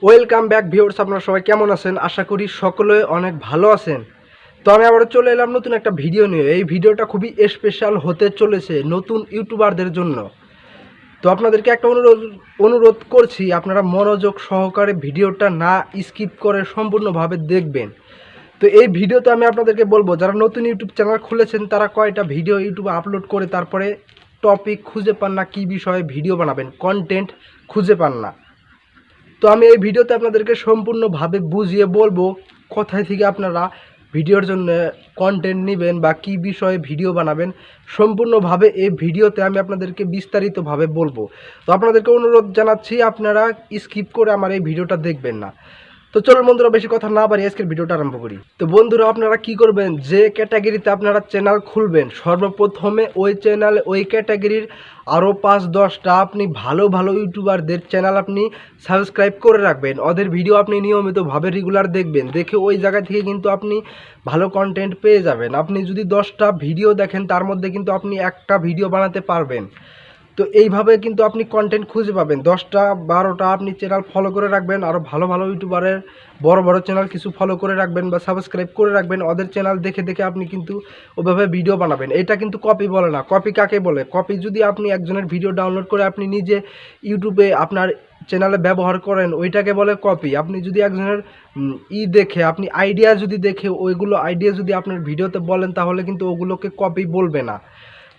Welcome back viewers, আপনারা সবাই কেমন আছেন? আশা করি সকলে অনেক ভালো আছেন। তো আমি আবার চলে এলাম নতুন একটা ভিডিও নিয়ে। এই ভিডিওটা খুবই স্পেশাল হতে চলেছে নতুন ইউটিউবারদের জন্য। তো আপনাদেরকে একটা অনুরোধ করছি, আপনারা মনোযোগ সহকারে ভিডিওটা না স্কিপ করে সম্পূর্ণভাবে দেখবেন। তো এই ভিডিওতে আমি আপনাদেরকে বলবো, যারা নতুন ইউটিউব চ্যানেল খুলেছেন তারা কয়টা ভিডিও ইউটিউবে আপলোড করে তারপরে টপিক খুঁজে পান না, কী বিষয়ে ভিডিও বানাবেন, কন্টেন্ট খুঁজে পান না। তো আমি এই ভিডিওতে আপনাদেরকে সম্পূর্ণভাবে বুঝিয়ে বলবো কোথায় থেকে আপনারা ভিডিওর জন্য কন্টেন্ট নেবেন বা কী বিষয়ে ভিডিও বানাবেন। সম্পূর্ণভাবে এই ভিডিওতে আমি আপনাদেরকে বিস্তারিতভাবে বলবো। তো আপনাদেরকে অনুরোধ জানাচ্ছি, আপনারা স্কিপ করে আমার এই ভিডিওটা দেখবেন না। তো চলুন বন্ধুরা, বেশি কথা না বাড়িয়ে আজকের ভিডিওটা আরম্ভ করি। তো বন্ধুরা, আপনারা কি করবেন, যে ক্যাটাগরিতে আপনারা চ্যানেল খুলবেন সর্বপ্রথমে ওই চ্যানেল ওই ক্যাটাগরির আরও 5-10টা আপনি ভালো ভালো ইউটিউবারদের চ্যানেল আপনি সাবস্ক্রাইব করে রাখবেন। ওদের ভিডিও আপনি নিয়মিতভাবে রেগুলার দেখবেন, দেখে ওই জায়গা থেকে কিন্তু আপনি ভালো কন্টেন্ট পেয়ে যাবেন। আপনি যদি 10টা ভিডিও দেখেন তার মধ্যে কিন্তু আপনি একটা ভিডিও বানাতে পারবেন। তো এইভাবে কিন্তু আপনি কন্টেন্ট খুঁজে পাবেন। 10টা-12টা আপনি চ্যানেল ফলো করে রাখবেন, আরও ভালো ভালো ইউটিউবারের বড় বড় চ্যানেল কিছু ফলো করে রাখবেন বা সাবস্ক্রাইব করে রাখবেন। ওদের চ্যানেল দেখে দেখে আপনি কিন্তু ওইভাবে ভিডিও বানাবেন। এটা কিন্তু কপি বলে না। কপি কাকে বলে? কপি যদি আপনি একজনের ভিডিও ডাউনলোড করে আপনি নিজে ইউটিউবে আপনার চ্যানেলে ব্যবহার করেন, ওইটাকে বলে কপি। আপনি যদি একজনের দেখে আপনি আইডিয়া যদি দেখে ওইগুলো আইডিয়া যদি আপনার ভিডিওতে বলেন, তাহলে কিন্তু ওগুলোকে কপি বলবে না।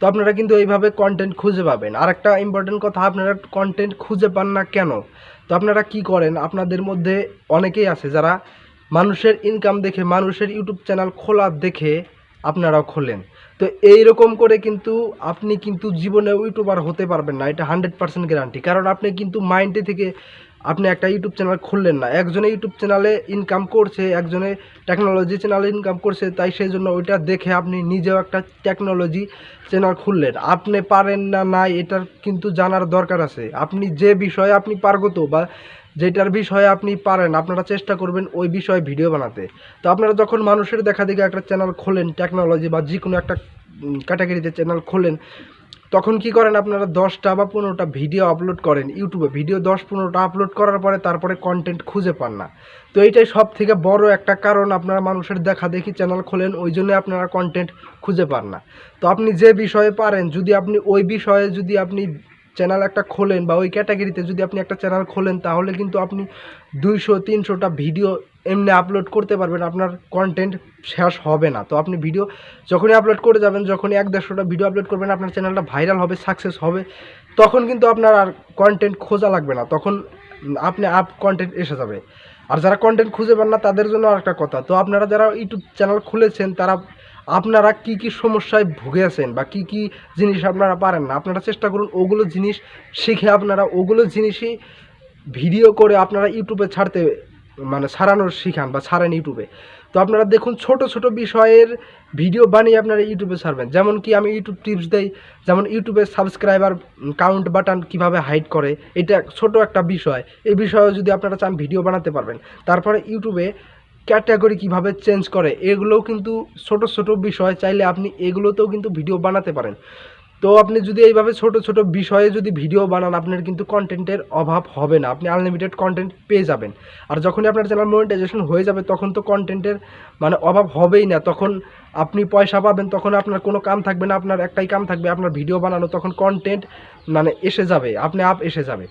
তো আপনারা কিন্তু এইভাবে কন্টেন্ট খুঁজে পাবেন। আর একটা ইম্পর্টেন্ট কথা, আপনারা কন্টেন্ট খুঁজে পান না কেন? তো আপনারা কি করেন, আপনাদের মধ্যে অনেকেই আছে যারা মানুষের ইনকাম দেখে, মানুষের ইউটিউব চ্যানেল খোলা দেখে আপনারাও খোলেন। তো এইরকম করে কিন্তু আপনি কিন্তু জীবনে ইউটিউবার হতে পারবেন না, এটা 100% গ্যারান্টি। কারণ আপনি কিন্তু মাইন্ডে থেকে আপনি একটা ইউটিউব চ্যানেল খুললেন না। একজনে ইউটিউব চ্যানেলে ইনকাম করছে, একজনে টেকনোলজি চ্যানেলে ইনকাম করছে, তাই সেই জন্য ওইটা দেখে আপনি নিজেও একটা টেকনোলজি চ্যানেল খুললেন। আপনি পারেন না নাই এটার কিন্তু জানার দরকার আছে। আপনি যে বিষয়ে আপনি পারগত বা যেটার বিষয়ে আপনি পারেন, আপনারা চেষ্টা করবেন ওই বিষয়ে ভিডিও বানাতে। তো আপনারা যখন মানুষের দেখা দেখে একটা চ্যানেল খোলেন, টেকনোলজি বা যে কোনো একটা ক্যাটাগরিতে চ্যানেল খোলেন, তখন কি করেন, আপনারা 10টা বা 15টা ভিডিও আপলোড করেন ইউটিউবে। ভিডিও 10-15টা আপলোড করার পরে তারপরে কন্টেন্ট খুঁজে পান না। তো এইটাই সব থেকে বড় একটা কারণ, আপনারা মানুষের দেখা দেখি চ্যানেল খোলেন, ওই জন্য আপনারা কন্টেন্ট খুঁজে পান না। তো আপনি যে বিষয়ে পারেন, যদি আপনি ওই বিষয়ে যদি আপনি চ্যানেল একটা খোলেন বা ওই ক্যাটাগরিতে যদি আপনি একটা চ্যানেল খোলেন, তাহলে কিন্তু আপনি 200-300টা ভিডিও এমনি আপলোড করতে পারবেন, আপনার কন্টেন্ট শেষ হবে না। তো আপনি ভিডিও যখনই আপলোড করে যাবেন, যখনই 1-150টা ভিডিও আপলোড করবেন, আপনার চ্যানেলটা ভাইরাল হবে, সাকসেস হবে, তখন কিন্তু আপনার আর কন্টেন্ট খোঁজা লাগবে না, তখন আপনি কন্টেন্ট এসে যাবে। আর যারা কন্টেন্ট খুঁজে পান না তাদের জন্য আরেকটা কথা, তো আপনারা যারা ইউটিউব চ্যানেল খুলেছেন, তারা আপনারা কি কি সমস্যায় ভুগে আছেন বা কি কি জিনিস আপনারা পারেন না, আপনারা চেষ্টা করুন ওগুলো জিনিস শিখে আপনারা ওগুলো জিনিসই ভিডিও করে আপনারা ইউটিউবে ছাড়ানোর শিখান বা ছাড়েন ইউটিউবে। তো আপনারা দেখুন, ছোট ছোট বিষয়ের ভিডিও বানিয়ে আপনারা ইউটিউবে ছাড়বেন। যেমন কি আমি ইউটিউব টিপস দেই, যেমন ইউটিউবে সাবস্ক্রাইবার কাউন্ট বাটন কিভাবে হাইড করে, এটা ছোট একটা বিষয়। এই বিষয়ে যদি আপনারা চান ভিডিও বানাতে পারবেন। তারপরে ইউটিউবে ক্যাটাগরি কিভাবে চেঞ্জ করে, এগুলোও কিন্তু ছোট ছোট বিষয়, চাইলে আপনি এগুলোতেও কিন্তু ভিডিও বানাতে পারেন। তো আপনি যদি এইভাবে ছোট ছোট বিষয়ে যদি ভিডিও বানান, আপনার কিন্তু কন্টেন্টের অভাব হবে না, আপনি আনলিমিটেড কন্টেন্ট পেয়ে যাবেন। আর যখনই আপনার চ্যানেল মনিটাইজেশন হয়ে যাবে, তখন তো কন্টেন্টের অভাব হবেই না, তখন আপনি পয়সা পাবেন, তখন আপনার কোনো কাম থাকবে না, আপনার একটাই কাম থাকবে আপনার ভিডিও বানানো। তখন কন্টেন্ট এসে যাবে, আপনি এসে যাবে।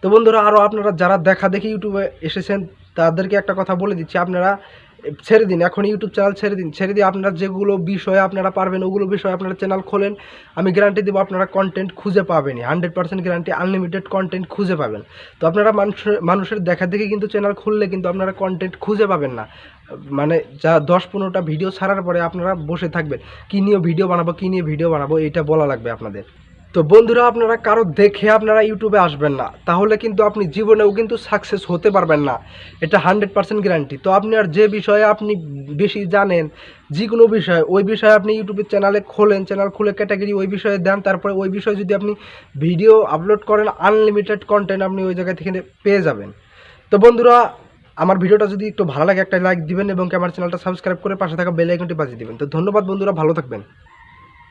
তো বন্ধুরা, আরও আপনারা যারা দেখা দেখি ইউটিউবে এসেছেন, তাদেরকে একটা কথা বলে দিচ্ছি, আপনারা ছেড়ে দিন, এখন ইউটিউব চ্যানেল ছেড়ে দিয়ে আপনারা যেগুলো বিষয়ে আপনারা পারবেন ওগুলো বিষয়ে আপনারা চ্যানেল খোলেন। আমি গ্যারান্টি দেবো আপনারা কন্টেন্ট খুঁজে পাবেনই, 100% গ্যারান্টি, আনলিমিটেড কন্টেন্ট খুঁজে পাবেন। তো আপনারা মানুষের দেখা দেখে কিন্তু চ্যানেল খুললে কিন্তু আপনারা কন্টেন্ট খুঁজে পাবেন না। যা 10-15টা ভিডিও ছাড়ার পরে আপনারা বসে থাকবেন, কী নিয়ে ভিডিও বানাবো এটা বলা লাগবে আপনাদের। তো বন্ধুরা, আপনারা কারো দেখে আপনারা ইউটিউবে আসবেন না, তাহলে কিন্তু আপনি জীবনেও কিন্তু সাকসেস হতে পারবেন না, এটা 100% গ্যারান্টি। তো আপনি আর যে বিষয়ে আপনি বেশি জানেন, যে কোনো বিষয়ে, ওই বিষয়ে আপনি ইউটিউবের চ্যানেল খুলে ক্যাটাগরি ওই বিষয়ে দেন, তারপরে ওই বিষয়ে যদি আপনি ভিডিও আপলোড করেন, আনলিমিটেড কন্টেন্ট আপনি ওই জায়গা থেকে পেয়ে যাবেন। তো বন্ধুরা, আমার ভিডিওটা যদি একটু ভালো লাগে একটা লাইক দিবেন এবং আমার চ্যানেলটা সাবস্ক্রাইব করে পাশে থাকা বেল আইকনটি বাজিয়ে দিবেন। তো ধন্যবাদ বন্ধুরা, ভালো থাকবেন।